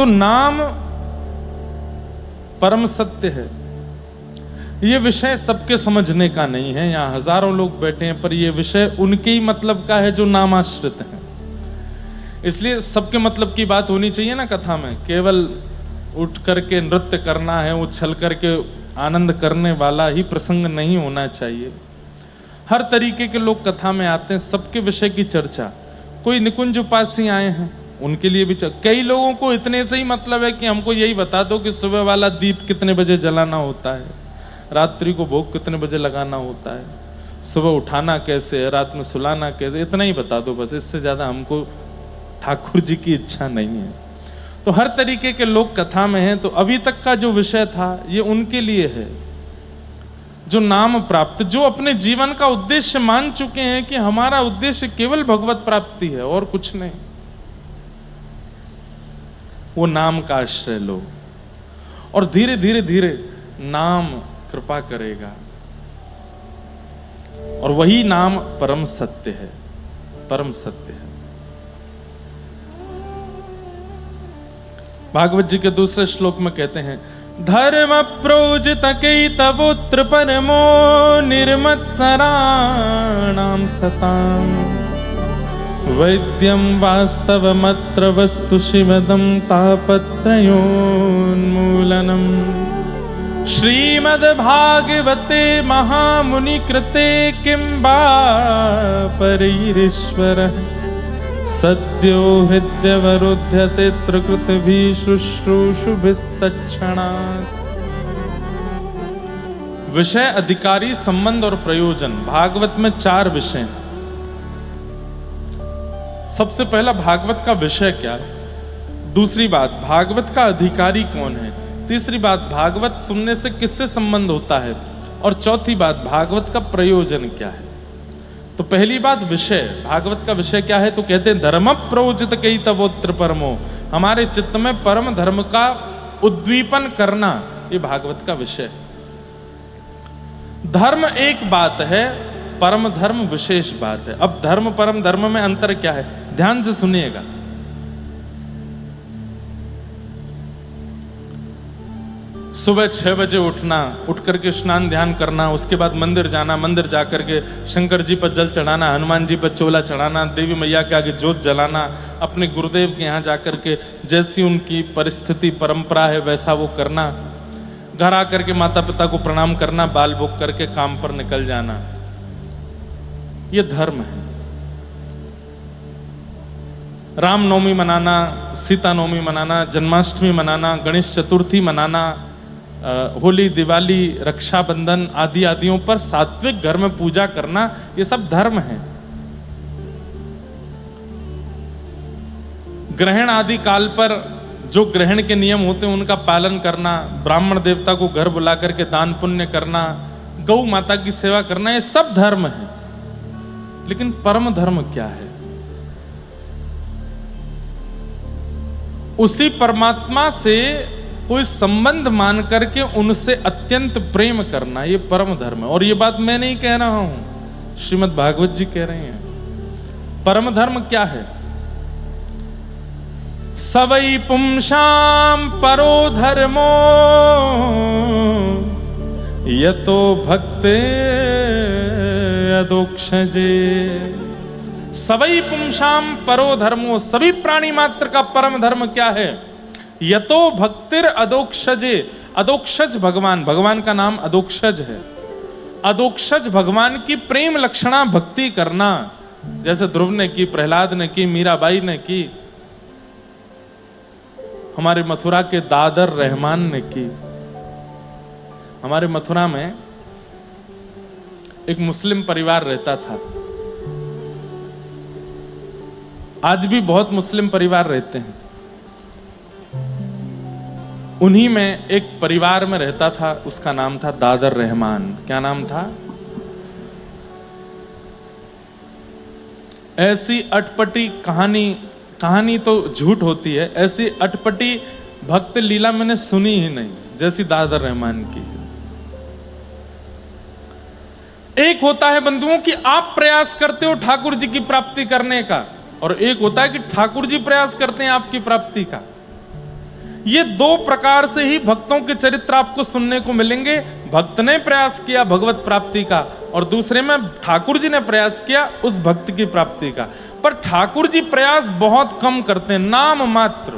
तो नाम परम सत्य है। ये विषय सबके समझने का नहीं है। यहाँ हजारों लोग बैठे हैं, पर यह विषय उनके ही मतलब का है जो नामाश्रित है। इसलिए सबके मतलब की बात होनी चाहिए ना कथा में। केवल उठ करके नृत्य करना है, उछल करके आनंद करने वाला ही प्रसंग नहीं होना चाहिए। हर तरीके के लोग कथा में आते हैं, सबके विषय की चर्चा। कोई निकुंज उपासी आए हैं, उनके लिए भी कई लोगों को इतने से ही मतलब है कि हमको यही बता दो कि सुबह वाला दीप कितने बजे जलाना होता है, रात्रि को भोग कितने बजे लगाना होता है, सुबह उठाना कैसे है, रात में सुलाना कैसे, इतना ही बता दो बस। इससे ज्यादा हमको ठाकुर जी की इच्छा नहीं है। तो हर तरीके के लोग कथा में हैं। तो अभी तक का जो विषय था ये उनके लिए है जो नाम प्राप्त, जो अपने जीवन का उद्देश्य मान चुके हैं कि हमारा उद्देश्य केवल भगवत प्राप्ति है और कुछ नहीं। वो नाम का आश्रय लो और धीरे धीरे धीरे नाम कृपा करेगा। और वही नाम परम सत्य है, परम सत्य है। भागवत जी के दूसरे श्लोक में कहते हैं, धर्म प्रोजित कैतवोत्र परमो निर्मत्सराणां सतां वैद्यं वास्तवमत्र वस्तु शिवदं तापत्रयोन्मूलनम्। श्रीमद्भागवते महामुनि कृते किं वा परैरीश्वरः सद्यो हृद्यवरुध्यते त्रिकृतभिः शुश्रूषुभिस्तत्क्षणात्। विषय, अधिकारी, संबंध और प्रयोजन। भागवत में 4 विषय हैं। सबसे पहला भागवत का विषय क्या है, दूसरी बात भागवत का अधिकारी कौन है, तीसरी बात भागवत सुनने से किससे संबंध होता है, और चौथी बात भागवत का प्रयोजन क्या है। तो पहली बात विषय, भागवत का विषय क्या है, तो कहते हैं धर्म प्रोजित कैतवोत्र परमो, हमारे चित्त में परम धर्म का उद्दीपन करना, ये भागवत का विषय। धर्म एक बात है, परम धर्म विशेष बात है। अब धर्म परम धर्म में अंतर क्या है, ध्यान से सुनिएगा। सुबह 6 बजे उठना, उठ करके स्नान ध्यान करना, उसके बाद मंदिर जाना, मंदिर जाकर के शंकर जी पर जल चढ़ाना, हनुमान जी पर चोला चढ़ाना, देवी मैया के आगे जोत जलाना, अपने गुरुदेव के यहाँ जाकर के जैसी उनकी परिस्थिति परंपरा है वैसा वो करना, घर आकर के माता पिता को प्रणाम करना, बाल भोग करके काम पर निकल जाना, ये धर्म है। रामनवमी मनाना, सीता नवमी मनाना, जन्माष्टमी मनाना, गणेश चतुर्थी मनाना, होली, दिवाली, रक्षाबंधन आदि आदियों पर सात्विक घर में पूजा करना, ये सब धर्म है। ग्रहण आदि काल पर जो ग्रहण के नियम होते हैं उनका पालन करना, ब्राह्मण देवता को घर बुला करके दान पुण्य करना, गौ माता की सेवा करना, ये सब धर्म है। लेकिन परम धर्म क्या है, उसी परमात्मा से कोई संबंध मान करके उनसे अत्यंत प्रेम करना, ये परम धर्म है। और ये बात मैं नहीं कह रहा हूं, श्रीमद् भागवत जी कह रहे हैं। परम धर्म क्या है, सवै पुंसां परो धर्मो यतो भक्ते अदोक्षजे। सवै पुंसां परो धर्मो, सभी प्राणी मात्र का परम धर्म क्या है, यतो भक्तिर अदोक्षजे। अदोक्षज भगवान, भगवान का नाम अदोक्षज है। अदोक्षज भगवान की प्रेम लक्षणा भक्ति करना, जैसे ध्रुव ने की, प्रहलाद ने की, मीराबाई ने की, हमारे मथुरा के दादर रहमान ने की। हमारे मथुरा में एक मुस्लिम परिवार रहता था, आज भी बहुत मुस्लिम परिवार रहते हैं। उन्हीं में एक परिवार में रहता था, उसका नाम था दादर रहमान। क्या नाम था? ऐसी अटपटी कहानी तो झूठ होती है, ऐसी अटपटी भक्त लीला मैंने सुनी ही नहीं जैसी दादर रहमान की। एक होता है बंधुओं कि आप प्रयास करते हो ठाकुर जी की प्राप्ति करने का, और एक होता है कि ठाकुर जी प्रयास करते हैं आपकी प्राप्ति का। ये दो प्रकार से ही भक्तों के चरित्र आपको सुनने को मिलेंगे। भक्त ने प्रयास किया भगवत प्राप्ति का, और दूसरे में ठाकुर जी ने प्रयास किया उस भक्त की प्राप्ति का। पर ठाकुर जी प्रयास बहुत कम करते हैं, नाम मात्र,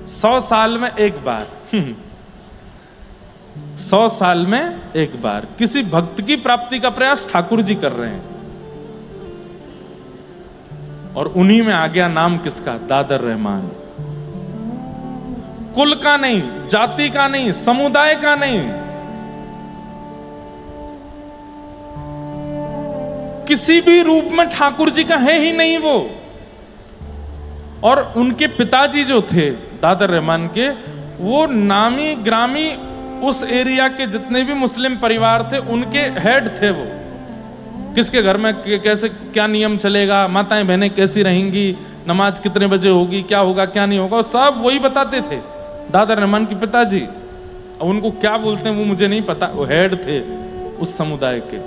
100 साल में एक बार 100 साल में एक बार किसी भक्त की प्राप्ति का प्रयास ठाकुर जी कर रहे हैं। और उन्हीं में आ गया नाम किसका? दादर रहमान। कुल का नहीं, जाति का नहीं, समुदाय का नहीं, किसी भी रूप में ठाकुर जी का है ही नहीं वो। और उनके पिताजी जो थे दादर रहमान के, वो नामी ग्रामी उस एरिया के जितने भी मुस्लिम परिवार थे उनके हेड थे वो। किसके घर में कैसे क्या नियम चलेगा, माताएं बहनें कैसी रहेंगी, नमाज कितने बजे होगी, क्या होगा क्या नहीं होगा, सब वही बताते थे दादर रहमान के पिताजी। अब उनको क्या बोलते हैं वो मुझे नहीं पता, वो हेड थे उस समुदाय के।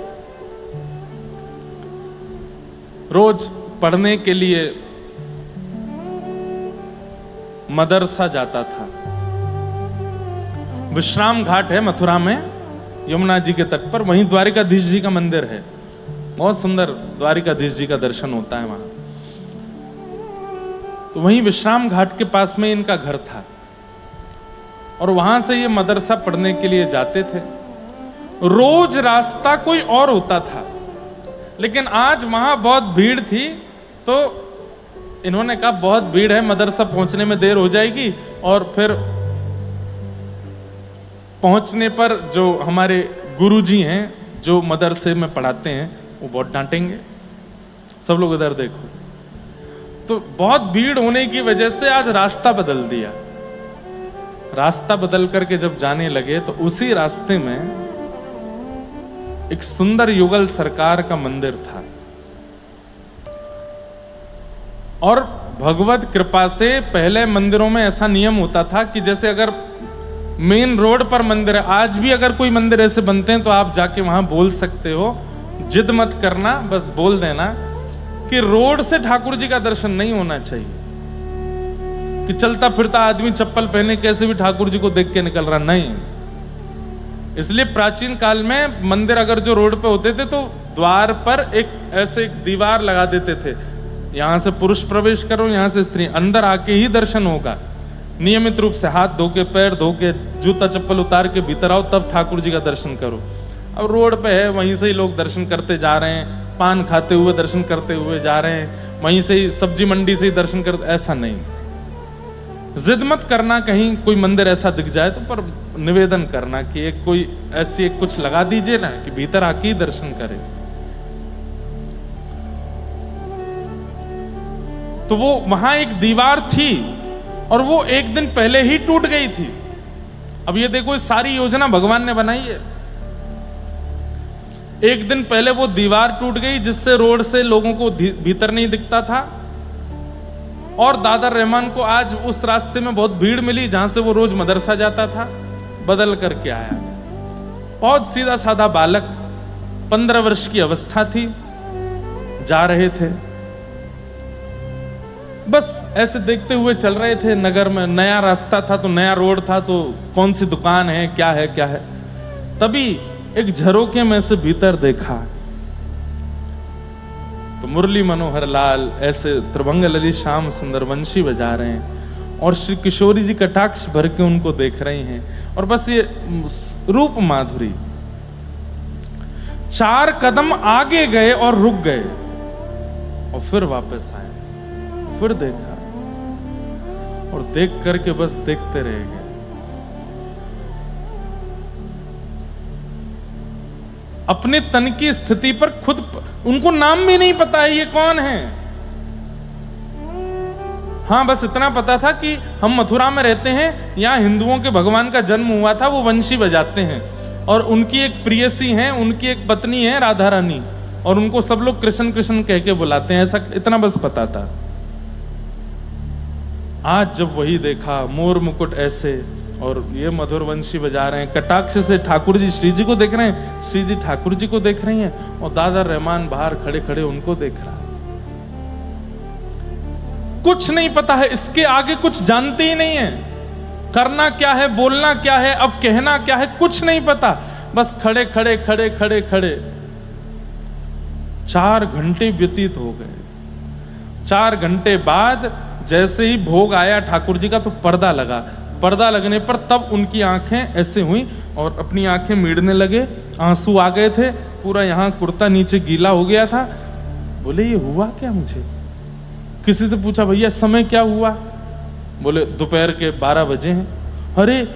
रोज पढ़ने के लिए मदरसा जाता था। विश्राम घाट है मथुरा में, यमुना जी के तट पर, वहीं द्वारिकाधीश जी का मंदिर है। बहुत सुंदर द्वारिकाधीश जी का दर्शन होता है वहां। तो वहीं विश्राम घाट के पास में इनका घर था, और वहां से ये मदरसा पढ़ने के लिए जाते थे। रोज रास्ता कोई और होता था, लेकिन आज वहां बहुत भीड़ थी, तो इन्होंने कहा बहुत भीड़ है, मदरसा पहुंचने में देर हो जाएगी, और फिर पहुंचने पर जो हमारे गुरुजी हैं जो मदरसे में पढ़ाते हैं वो बहुत डांटेंगे। सब लोग इधर देखो। तो बहुत भीड़ होने की वजह से आज रास्ता बदल दिया। रास्ता बदल करके जब जाने लगे तो उसी रास्ते में एक सुंदर युगल सरकार का मंदिर था। और भगवत कृपा से पहले मंदिरों में ऐसा नियम होता था कि जैसे अगर मेन रोड पर मंदिर है, आज भी अगर कोई मंदिर ऐसे बनते हैं तो आप जाके वहां बोल सकते हो, जिद मत करना, बस बोल देना कि रोड से ठाकुर जी का दर्शन नहीं होना चाहिए, कि चलता फिरता आदमी चप्पल पहने कैसे भी ठाकुर जी को देख के निकल रहा, नहीं। इसलिए प्राचीन काल में मंदिर अगर जो रोड पे होते थे तो द्वार पर एक दीवार लगा देते थे, यहां से पुरुष प्रवेश करो, यहां से स्त्री, अंदर आके ही दर्शन होगा। नियमित रूप से हाथ धो के, पैर धो के, जूता चप्पल उतार के भीतर आओ, तब ठाकुर जी का दर्शन करो। अब रोड पे है, वहीं से ही लोग दर्शन करते जा रहे हैं, पान खाते हुए दर्शन करते हुए जा रहे हैं, वहीं से ही सब्जी मंडी से ही दर्शन करते, ऐसा नहीं। जिद मत करना कहीं कोई मंदिर ऐसा दिख जाए तो, पर निवेदन करना कि एक कोई ऐसी एक कुछ लगा दीजिए ना कि भीतर आके ही दर्शन करे। तो वो वहां एक दीवार थी और वो एक दिन पहले ही टूट गई थी। अब ये देखो, इस सारी योजना भगवान ने बनाई है। एक दिन पहले वो दीवार टूट गई जिससे रोड से लोगों को भीतर नहीं दिखता था, और दादर रहमान को आज उस रास्ते में बहुत भीड़ मिली जहां से वो रोज मदरसा जाता था। बदल करके आया, बहुत सीधा साधा बालक, 15 वर्ष की अवस्था थी, जा रहे थे, बस ऐसे देखते हुए चल रहे थे। नगर में नया रास्ता था, तो नया रोड था, तो कौन सी दुकान है, क्या है क्या है। तभी एक झरोके में से भीतर देखा तो मुरली मनोहर लाल ऐसे त्रिभंग ललित श्याम सुंदर वंशी बजा रहे हैं, और श्री किशोरी जी कटाक्ष भर के उनको देख रही हैं, और बस ये रूप माधुरी। 4 कदम आगे गए और रुक गए, और फिर वापस आए, फिर देखा, और देख करके बस देखते रह गए। अपने तन की स्थिति पर खुद, उनको नाम भी नहीं पता है ये कौन है। हाँ, बस इतना पता था कि हम मथुरा में रहते हैं, यहां हिंदुओं के भगवान का जन्म हुआ था, वो वंशी बजाते हैं, और उनकी एक प्रियसी है, उनकी एक पत्नी है राधा रानी, और उनको सब लोग कृष्ण कृष्ण कह के बुलाते हैं, ऐसा इतना बस पता था। आज जब वही देखा, मोर मुकुट ऐसे, और ये मधुर वंशी बजा रहे हैं, कटाक्ष से ठाकुर जी श्री जी को देख रहे हैं, श्री जी ठाकुर जी को देख रही हैं, और दादर रहमान बाहर खड़े खड़े उनको देख रहा है। कुछ नहीं पता है, इसके आगे कुछ जानते ही नहीं है। करना क्या है, बोलना क्या है, अब कहना क्या है, कुछ नहीं पता। बस खड़े खड़े खड़े खड़े खड़े 4 घंटे व्यतीत हो गए। 4 घंटे बाद जैसे ही भोग आया ठाकुर जी का तो पर्दा लगा। पर्दा लगने पर तब उनकी आंखें ऐसे हुई और अपनी आंखें मीड़ने लगे, आंसू आ गए थे, पूरा यहाँ कुर्ता नीचे गीला हो गया था। बोले ये हुआ क्या मुझे? किसी से पूछा भैया समय क्या हुआ? बोले दोपहर के 12 बजे हैं। अरे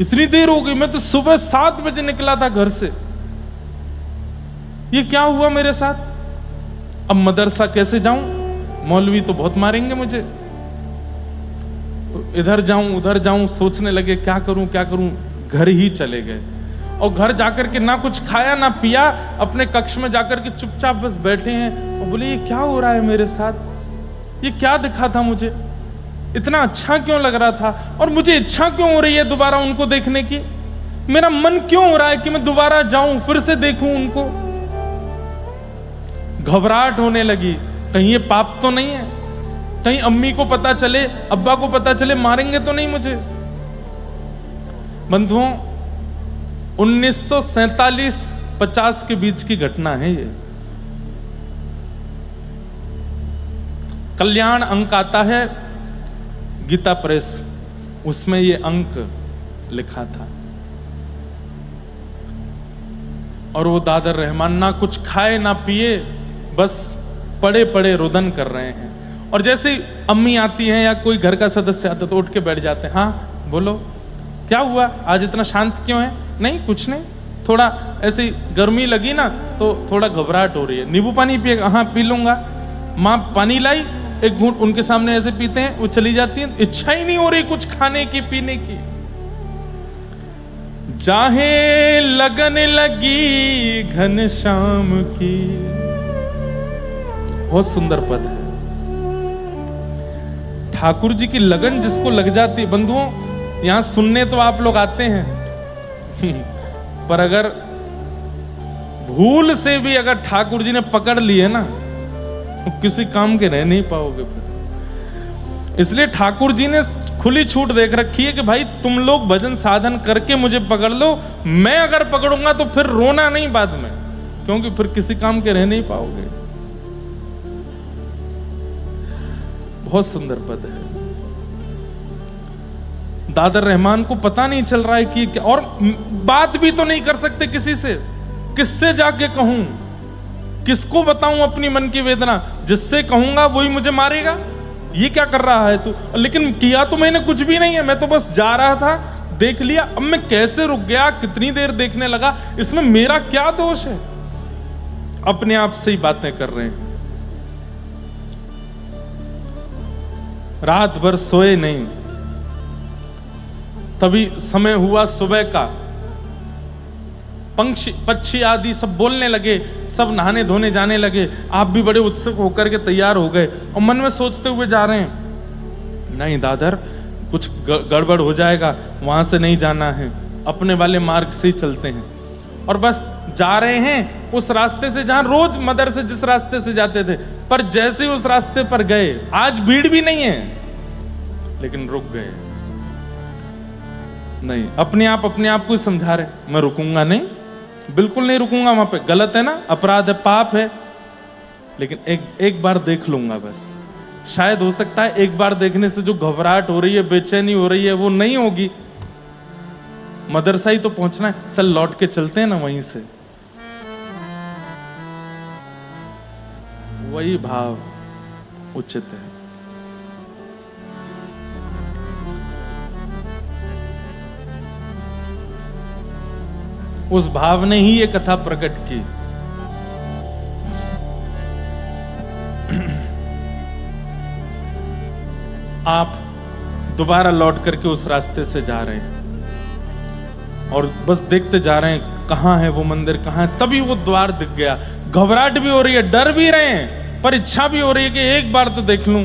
इतनी देर हो गई, मैं तो सुबह 7 बजे निकला था घर से, ये क्या हुआ मेरे साथ? अब मदरसा कैसे जाऊं? मौलवी तो बहुत मारेंगे मुझे। तो इधर जाऊं उधर जाऊं सोचने लगे क्या करूं क्या करूं। घर ही चले गए और घर जाकर के ना कुछ खाया ना पिया, अपने कक्ष में जाकर के चुपचाप बस बैठे हैं और बोले ये क्या हो रहा है मेरे साथ? ये क्या दिखा था मुझे? इतना अच्छा क्यों लग रहा था और मुझे इच्छा क्यों हो रही है दोबारा उनको देखने की? मेरा मन क्यों हो रहा है कि मैं दोबारा जाऊं, फिर से देखूं उनको? घबराहट होने लगी, कहीं ये पाप तो नहीं है, कहीं अम्मी को पता चले, अब्बा को पता चले, मारेंगे तो नहीं मुझे। बंधुओं 1947-50 के बीच की घटना है ये। कल्याण अंक आता है गीता प्रेस, उसमें ये अंक लिखा था। और वो दादर रहमान ना कुछ खाए ना पिए, बस पड़े पड़े रुदन कर रहे हैं। और जैसे अम्मी आती हैं या कोई घर का सदस्य आता तो उठ के बैठ जाते हैं। हाँ बोलो क्या हुआ, आज इतना शांत क्यों है? नहीं कुछ नहीं, थोड़ा ऐसी गर्मी लगी ना तो थोड़ा घबराहट हो रही है। नींबू पानी पिएगा? हाँ पी लूंगा। माँ पानी लाई, एक घूंट उनके सामने ऐसे पीते हैं, वो चली जाती है। इच्छा ही नहीं हो रही कुछ खाने की पीने की। चाहे लगन लगी घनश्याम की, बहुत सुंदर पद है। ठाकुर जी की लगन जिसको लग जाती है, बंधुओं यहां सुनने तो आप लोग आते हैं पर अगर भूल से भी अगर ठाकुर जी ने पकड़ लिए ना तो किसी काम के रह नहीं पाओगे फिर। इसलिए ठाकुर जी ने खुली छूट देख रखी है कि भाई तुम लोग भजन साधन करके मुझे पकड़ लो, मैं अगर पकड़ूंगा तो फिर रोना नहीं बाद में, क्योंकि फिर किसी काम के रह नहीं पाओगे। बहुत सुंदर पद है। दादर रहमान को पता नहीं चल रहा है कि क्या, और बात भी तो नहीं कर सकते किसी से। किससे जाके कहूं, किसको बताऊं अपनी मन की वेदना? जिससे कहूंगा वही मुझे मारेगा। ये क्या कर रहा है तू? लेकिन किया तो मैंने कुछ भी नहीं है, मैं तो बस जा रहा था, देख लिया। अब मैं कैसे रुक गया, कितनी देर देखने लगा, इसमें मेरा क्या दोष है? अपने आप से ही बातें कर रहे हैं। रात भर सोए नहीं, तभी समय हुआ सुबह का। पक्षी आदि सब बोलने लगे, सब नहाने धोने जाने लगे। आप भी बड़े उत्सुक होकर के तैयार हो गए और मन में सोचते हुए जा रहे हैं, नहीं दादर कुछ गड़बड़ हो जाएगा, वहां से नहीं जाना है, अपने वाले मार्ग से ही चलते हैं। और बस जा रहे हैं उस रास्ते से जहां रोज मदर से जिस रास्ते से जाते थे। पर जैसे उस रास्ते पर गए, आज भीड़ भी नहीं है, लेकिन रुक गए। नहीं, अपने आप को समझा रहे, मैं रुकूंगा नहीं, बिल्कुल नहीं रुकूंगा। वहां पे गलत है ना, अपराध है, पाप है, लेकिन एक बार देख लूंगा बस। शायद हो सकता है एक बार देखने से जो घबराहट हो रही है, बेचैनी हो रही है, वो नहीं होगी। मदरसा ही तो पहुंचना है, चल लौट के चलते हैं ना वहीं से। वही भाव उचित है। उस भाव ने ही ये कथा प्रकट की। आप दोबारा लौट करके उस रास्ते से जा रहे हैं और बस देखते जा रहे हैं कहां है वो मंदिर, कहां है। तभी वो द्वार दिख गया। घबराहट भी हो रही है, डर भी रहे हैं, पर इच्छा भी हो रही है कि एक बार तो देख लूं।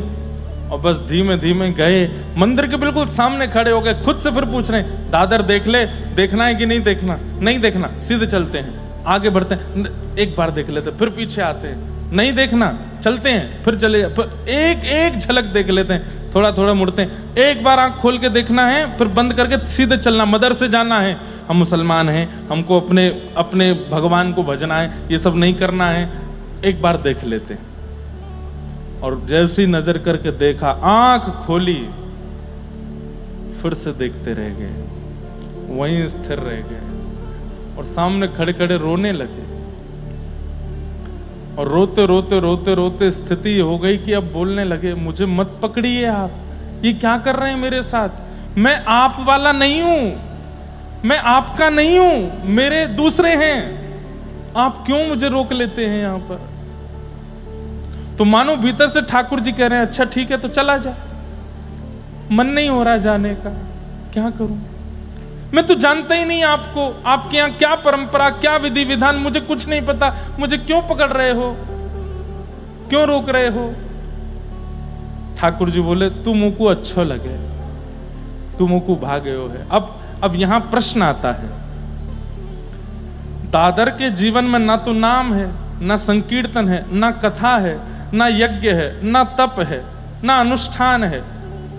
और बस धीमे धीमे गए, मंदिर के बिल्कुल सामने खड़े हो गए। खुद से फिर पूछ रहे हैं, दादर देख ले, देखना है कि नहीं देखना? नहीं देखना, सीधे चलते हैं, आगे बढ़ते हैं, एक बार देख लेते, फिर पीछे आते हैं। नहीं देखना, चलते हैं, फिर चले फिर एक एक झलक देख लेते हैं, थोड़ा थोड़ा मुड़ते हैं। एक बार आंख खोल के देखना है, फिर बंद करके सीधे चलना, मदर से जाना है, हम मुसलमान हैं, हमको अपने अपने भगवान को भजना है, ये सब नहीं करना है। एक बार देख लेते हैं। और जैसी नजर करके देखा, आंख खोली, फिर से देखते रह गए, वहीं स्थिर रह गए और सामने खड़े खड़े रोने लगे। और रोते रोते रोते रोते स्थिति हो गई कि अब बोलने लगे, मुझे मत पकड़िए आप, ये क्या कर रहे हैं मेरे साथ, मैं आप वाला नहीं हूं, मैं आपका नहीं हूं, मेरे दूसरे हैं, आप क्यों मुझे रोक लेते हैं यहां पर। तो मानो भीतर से ठाकुर जी कह रहे हैं, अच्छा ठीक है तो चला जा, मन नहीं हो रहा जाने का, क्या करूं, मैं तो जानता ही नहीं आपको, आपके यहां क्या परंपरा, क्या विधि विधान, मुझे कुछ नहीं पता, मुझे क्यों पकड़ रहे हो, क्यों रोक रहे हो। ठाकुर जी बोले, तुमको अच्छा लगे, तुमको भागे हो है। अब यहां प्रश्न आता है, दादर के जीवन में ना तो नाम है, ना संकीर्तन है, ना कथा है, ना यज्ञ है, ना तप है, ना अनुष्ठान है,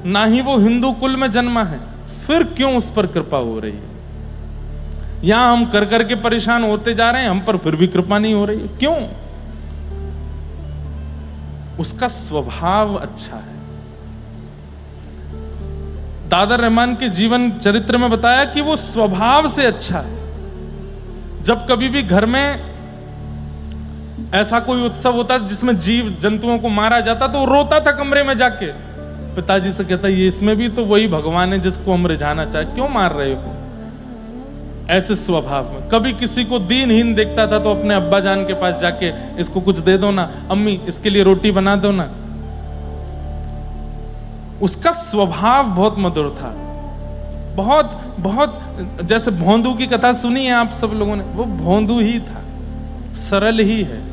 ना ही वो हिंदू कुल में जन्मा है, फिर क्यों उस पर कृपा हो रही है। यहां हम कर करके परेशान होते जा रहे हैं, हम पर फिर भी कृपा नहीं हो रही है, क्यों। उसका स्वभाव अच्छा है। दादर रहमान के जीवन चरित्र में बताया कि वो स्वभाव से अच्छा है। जब कभी भी घर में ऐसा कोई उत्सव होता जिसमें जीव जंतुओं को मारा जाता तो वो रोता था कमरे में जाके, पिताजी से कहता, ये इसमें भी तो वही भगवान है जिसको हम रिझाना चाहे, क्यों मार रहे हो। ऐसे स्वभाव में कभी किसी को दीनहीन देखता था तो अपने अब्बा जान के पास जाके, इसको कुछ दे दो ना, अम्मी इसके लिए रोटी बना दो ना। उसका स्वभाव बहुत मधुर था, बहुत बहुत, जैसे भोंदू की कथा सुनी है आप सब लोगों ने, वो भोंदू ही था, सरल ही है।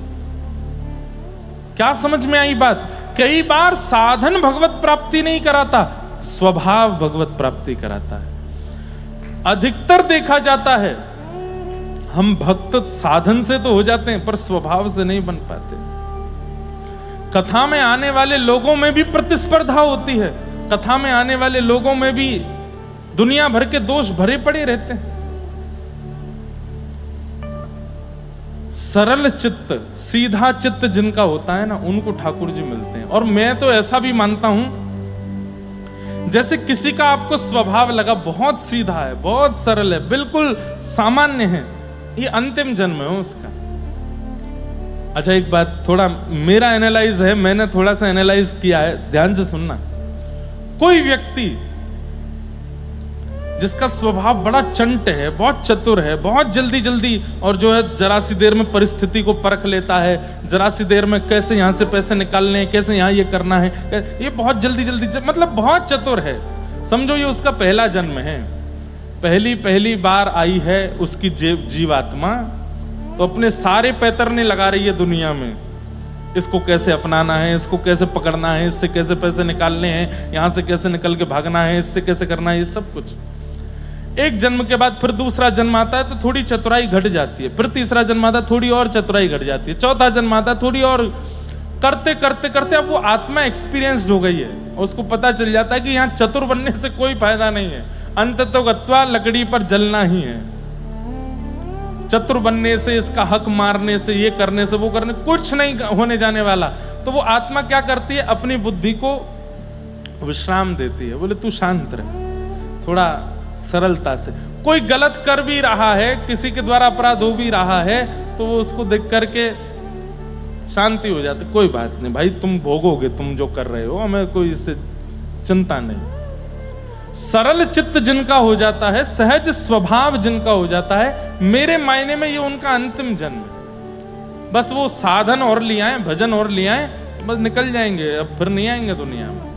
क्या समझ में आई बात। कई बार साधन भगवत प्राप्ति नहीं कराता, स्वभाव भगवत प्राप्ति कराता है। अधिकतर देखा जाता है हम भक्त साधन से तो हो जाते हैं पर स्वभाव से नहीं बन पाते। कथा में आने वाले लोगों में भी प्रतिस्पर्धा होती है, कथा में आने वाले लोगों में भी दुनिया भर के दोष भरे पड़े रहते हैं। सरल चित्त, सीधा चित्त जिनका होता है ना, उनको ठाकुर जी मिलते हैं। और मैं तो ऐसा भी मानता हूं, जैसे किसी का आपको स्वभाव लगा बहुत सीधा है, बहुत सरल है, बिल्कुल सामान्य है, ये अंतिम जन्म है उसका। अच्छा एक बात, थोड़ा मेरा एनालाइज है, मैंने थोड़ा सा एनालाइज किया है, ध्यान से सुनना। कोई व्यक्ति जिसका स्वभाव बड़ा चंट है, बहुत चतुर है, बहुत जल्दी जल्दी, और जो है जरा सी देर में परिस्थिति को परख लेता है, जरा सी देर में कैसे यहां से पैसे निकालने हैं, कैसे यहां ये करना है, ये बहुत जल्दी जल्दी, मतलब बहुत चतुर है। समझो ये उसका पहला जन्म है, पहली बार आई है उसकी जीवात्मा, तो अपने सारे पैतरने लगा रही है दुनिया में, इसको कैसे अपनाना है, इसको कैसे पकड़ना है, इससे कैसे पैसे निकालने हैं, यहां से कैसे निकल के भागना है, इससे कैसे करना है, ये सब कुछ। एक जन्म के बाद फिर दूसरा जन्म आता है तो थोड़ी चतुराई घट जाती है, फिर तीसरा जन्म आता है थोड़ी और चतुराई घट जाती है, चौथा जन्म आता है थोड़ी और, करते करते करते अब वो आत्मा एक्सपीरियंस्ड हो गई है, उसको पता चल जाता है कि यहाँ चतुर बनने से कोई फायदा नहीं है, अंततो गत्वा लकड़ी पर जलना ही है। चतुर बनने से, इसका हक मारने से, ये करने से, वो करने, कुछ नहीं होने जाने वाला। तो वो आत्मा क्या करती है, अपनी बुद्धि को विश्राम देती है, बोले तू शांत रह, थोड़ा सरलता से। कोई गलत कर भी रहा है, किसी के द्वारा अपराध हो भी रहा है, तो वो उसको देख करके शांति हो जाती, कोई बात नहीं भाई, तुम भोगोगे, तुम जो कर रहे हो, हमें कोई इससे चिंता नहीं। सरल चित्त जिनका हो जाता है, सहज स्वभाव जिनका हो जाता है, मेरे मायने में ये उनका अंतिम जन्म है। बस वो साधन और ले आए, भजन और ले आए, बस निकल जाएंगे, अब फिर नहीं आएंगे दुनिया में।